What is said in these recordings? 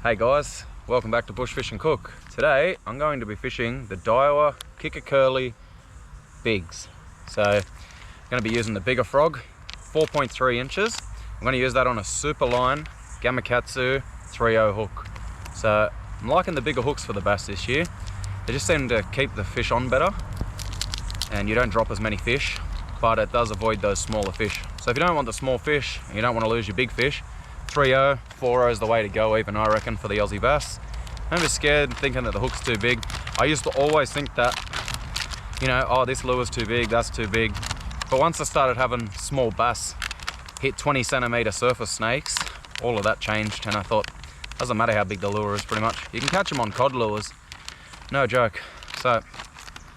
Hey guys, welcome back to Bush Fish and Cook. Today I'm going to be fishing the Daiwa Kicker Curly Bigs. So I'm going to be using the bigger frog, 4.3 inches. I'm going to use that on a super line Gamakatsu 3.0 hook. So I'm liking the bigger hooks for the bass this year. They just seem to keep the fish on better and you don't drop as many fish, but it does avoid those smaller fish. So if you don't want the small fish and you don't want to lose your big fish, 3.0, 4.0 is the way to go even, I reckon, for the Aussie bass. Don't be scared thinking that the hook's too big. I used to always think that, you know, oh, this lure's too big, that's too big. But once I started having small bass hit 20 centimeter surface snakes, all of that changed, and I thought, doesn't matter how big the lure is pretty much. You can catch them on cod lures, no joke. So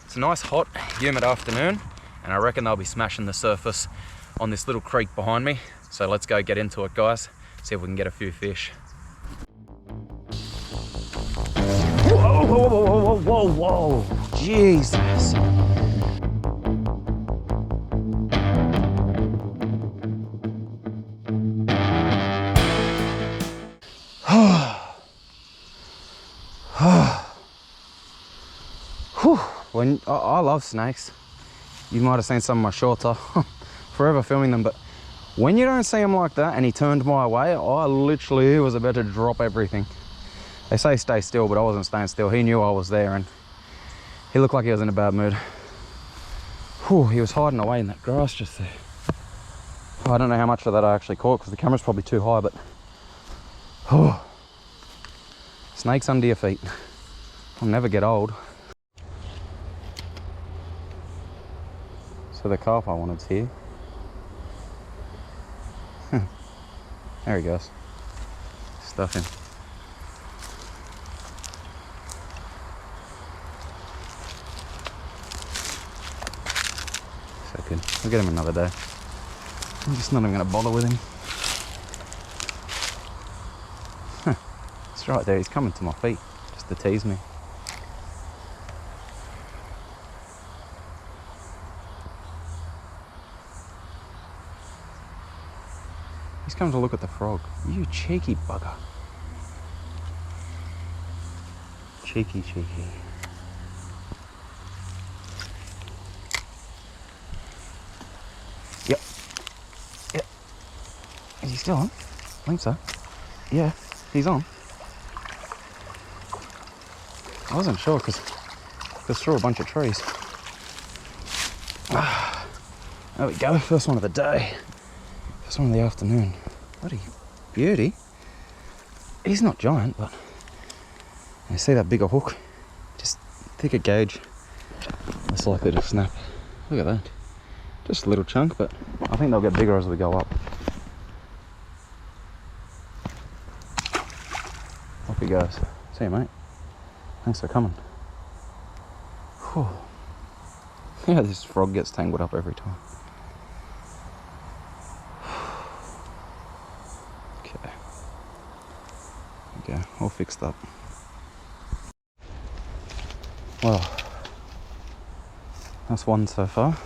it's a nice hot, humid afternoon, and I reckon they'll be smashing the surface on this little creek behind me. So let's go get into it, guys. See if we can get a few fish. Whoa, whoa, whoa, whoa, whoa, whoa, Jesus. When I love snakes. You might have seen some of my shorts. Forever filming them, but when you don't see him like that and he turned my way, I literally was about to drop everything. They say stay still, but I wasn't staying still. He knew I was there and he looked like he was in a bad mood. Whew, he was hiding away in that grass just there. I don't know how much of that I actually caught because the camera's probably too high, but whew. Snakes under your feet. I'll never get old. So the carp I wanted's here. There he goes. Stuff him. So good. We'll get him another day. I'm just not even going to bother with him. It's right there. He's coming to my feet just to tease me. He's come to look at the frog. You cheeky bugger. Cheeky, cheeky. Yep. Yep. Is he still on? I think so. Yeah, he's on. I wasn't sure because through a bunch of trees. There we go. First one of the day. First one of the afternoon. Bloody beauty. He's not giant, but you see that bigger hook? Just thicker gauge. Less likely to snap. Look at that. Just a little chunk, but I think they'll get bigger as we go up. Off he goes. See you, mate. Thanks for coming. Whew. Yeah, this frog gets tangled up every time. Okay, all fixed up. Well, that's one so far.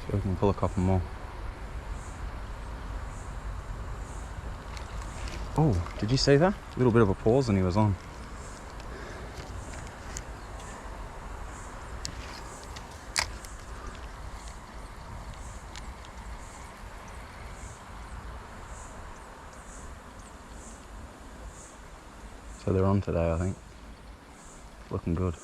See if we can pull a couple more. Oh, did you see that? A little bit of a pause and he was on. So they're on today, I think. Looking good.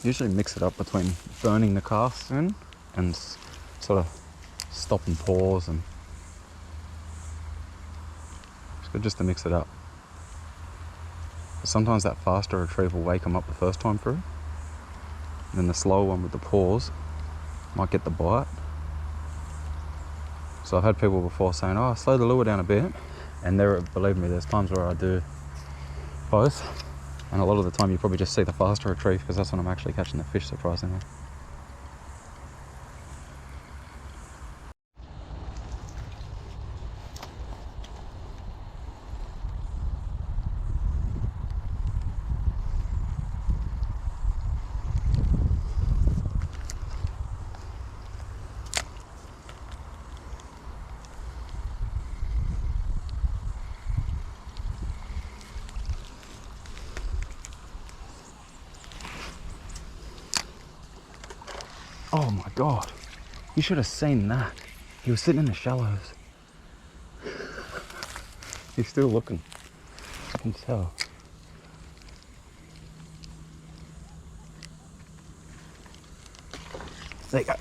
Usually mix it up between burning the casts in and sort of stop and pause, and it's good just to mix it up. But sometimes that faster retrieve will wake them up the first time through, and then the slow one with the pause might get the bite. So I've had people before saying, oh, slow the lure down a bit, and believe me, there's times where I do both, and a lot of the time you probably just see the faster retrieve because that's when I'm actually catching the fish, surprisingly. God. You should have seen that. He was sitting in the shallows. He's still looking. I can tell. There you go.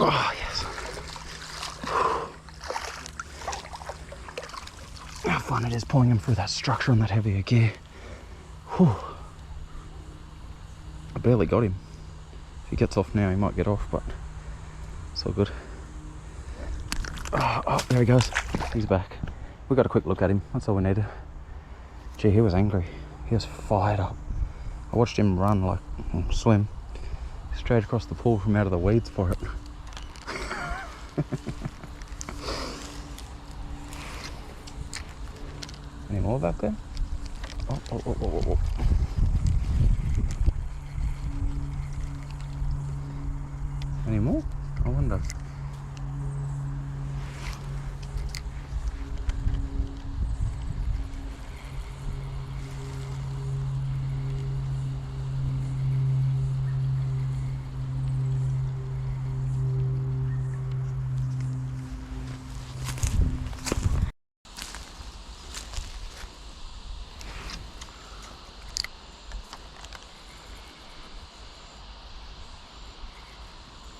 Oh, yes. How fun it is pulling him through that structure on that heavier gear. Whew. I barely got him. If he gets off now, he might get off, but it's all good. Oh, there he goes. He's back. We got a quick look at him. That's all we needed. Gee, he was angry. He was fired up. I watched him run, like, swim, straight across the pool from out of the weeds for it. Any more back there? Oh. Any more? I wonder.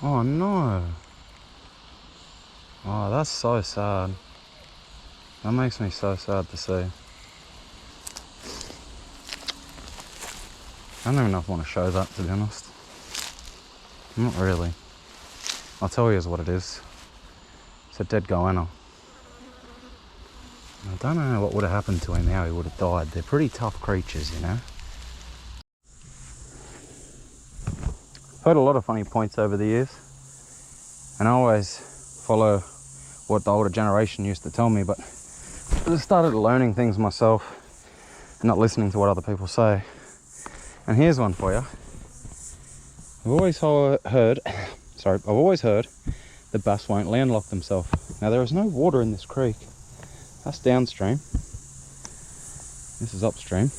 Oh no. Oh, that's so sad. That makes me so sad to see. I don't even know if I want to show that, to be honest. Not really. I'll tell you what it is. It's a dead goanna. I don't know what would have happened to him, how he would have died. They're pretty tough creatures, you know. I've heard a lot of funny points over the years, and I always follow what the older generation used to tell me, but I just started learning things myself and not listening to what other people say. And here's one for you. I've always heard that bass won't landlock themselves. Now there is no water in this creek. That's downstream. This is upstream.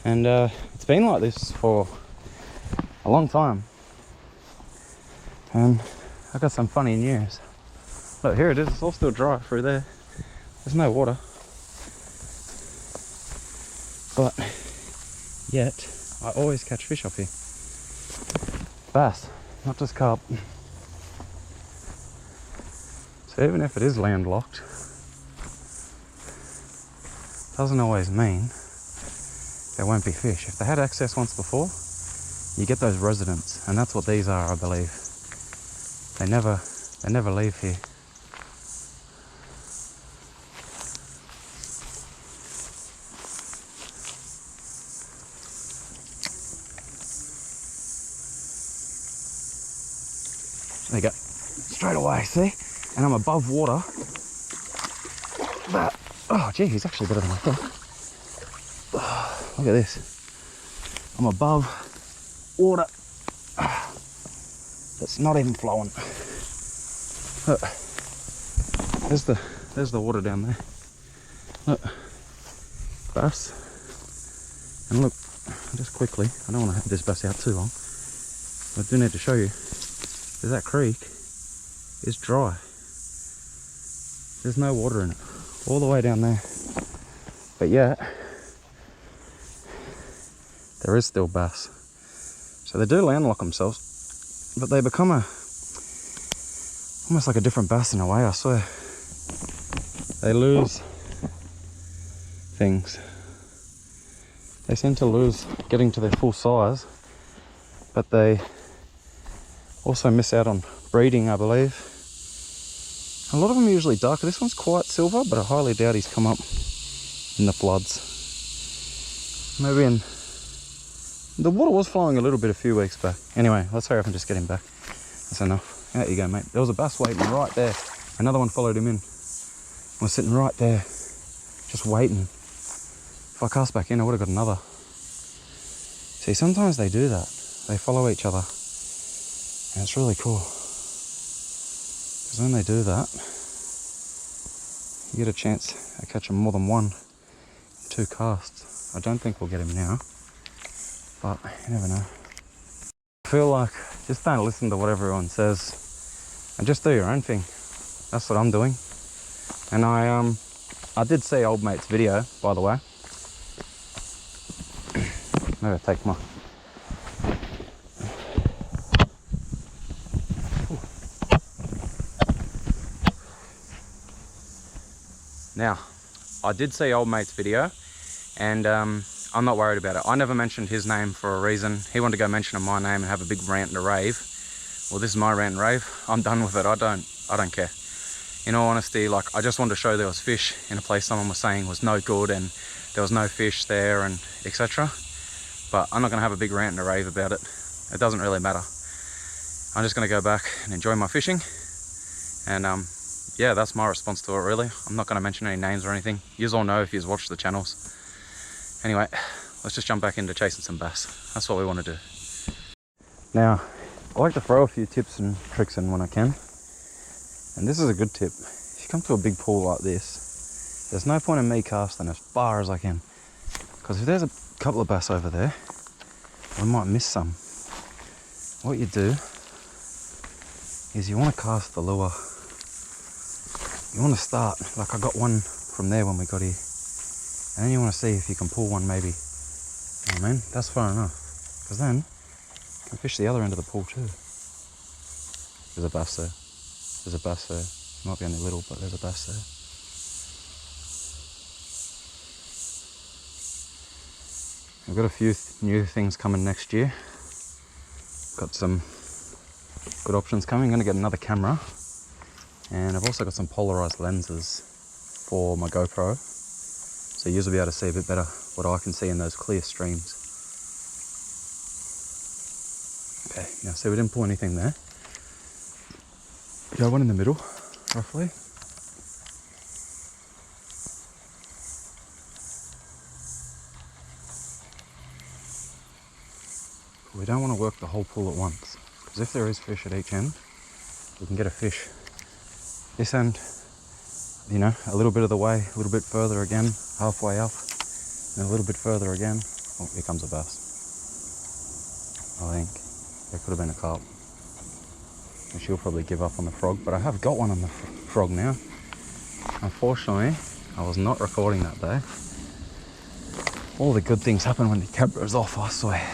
And it's been like this for a long time. And I got some funny news. Look, here it is. It's all still dry through there. There's no water. But yet, I always catch fish up here. Bass, not just carp. So even if it is landlocked, doesn't always mean there won't be fish. If they had access once before, you get those residents, and that's what these are, I believe. They never leave here. There you go. Straight away, see? And I'm above water. But, oh gee, he's actually better than I thought. Oh, look at this. I'm above water that's not even flowing. Look, there's the water down there. Look, bass. And look, just quickly, I don't want to have this bass out too long, but I do need to show you. That creek is dry. There's no water in it, all the way down there. But yet, there is still bass. So they do landlock themselves, but they become almost like a different bass in a way, I swear. They lose things. They seem to lose getting to their full size, but they also miss out on breeding, I believe. A lot of them are usually darker. This one's quite silver, but I highly doubt he's come up in the floods. Maybe in... The water was flowing a little bit a few weeks back. Anyway, let's hurry up and just get him back. That's enough. There you go, mate. There was a bass waiting right there. Another one followed him in. I was sitting right there, just waiting. If I cast back in, I would have got another. See, sometimes they do that. They follow each other. And it's really cool. Because when they do that, you get a chance at catching more than one, 2 casts. I don't think we'll get him now. but you never know. I feel like just don't listen to what everyone says and just do your own thing. That's what I'm doing. And I did see old mate's video, by the way. Maybe I'll take my... Now, I did see old mate's video, and I'm not worried about it. I never mentioned his name for a reason. He wanted to go mention my name and have a big rant and a rave. Well, this is my rant and rave. I'm done with it. I don't care. In all honesty, like, I just wanted to show there was fish in a place someone was saying was no good and there was no fish there and etc. But I'm not going to have a big rant and a rave about it. It doesn't really matter. I'm just going to go back and enjoy my fishing. And yeah, that's my response to it, really. I'm not going to mention any names or anything. Yous all know if you've watched the channels. Anyway, let's just jump back into chasing some bass. That's what we want to do. Now, I like to throw a few tips and tricks in when I can. And this is a good tip. If you come to a big pool like this, there's no point in me casting as far as I can. Because if there's a couple of bass over there, we might miss some. What you do is you want to cast the lure. You want to start, like I got one from there when we got here. And then you want to see if you can pull one maybe. You know what I mean? That's far enough. Because then you can fish the other end of the pool too. There's a bass there. There's a bass there. Might be only little, but there's a bass there. I've got a few new things coming next year. Got some good options coming. I'm going to get another camera. And I've also got some polarized lenses for my GoPro. So you'll be able to see a bit better what I can see in those clear streams. Okay, now see we didn't pull anything there. We got one in the middle, roughly. We don't want to work the whole pool at once, because if there is fish at each end, we can get a fish. This end, you know, a little bit of the way, a little bit further again, halfway up, and a little bit further again. Oh, here comes a bass. I think there could have been a carp. And she'll probably give up on the frog, but I have got one on the frog now. Unfortunately, I was not recording that day. All the good things happen when the camera's off, I swear.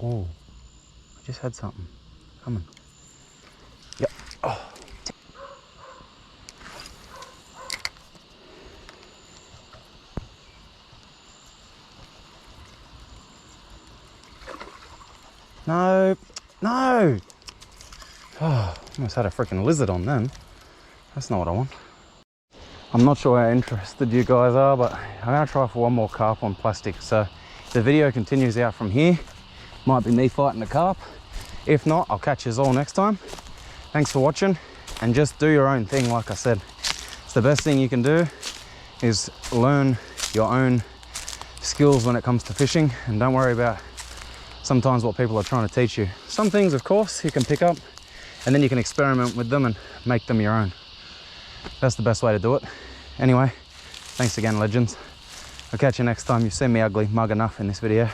Oh, I just had something coming. Yep. Oh. No, no. Oh, almost had a freaking lizard on then. That's not what I want. I'm not sure how interested you guys are, but I'm gonna try for one more carp on plastic. So the video continues out from here. Might be me fighting the carp. If not, I'll catch you all next time. Thanks for watching, and just do your own thing. Like I said, it's the best thing you can do is learn your own skills when it comes to fishing, and don't worry about sometimes what people are trying to teach you. Some things, of course, you can pick up and then you can experiment with them and make them your own. That's the best way to do it. Anyway, thanks again, legends. I'll catch you next time. You've seen me ugly mug enough in this video.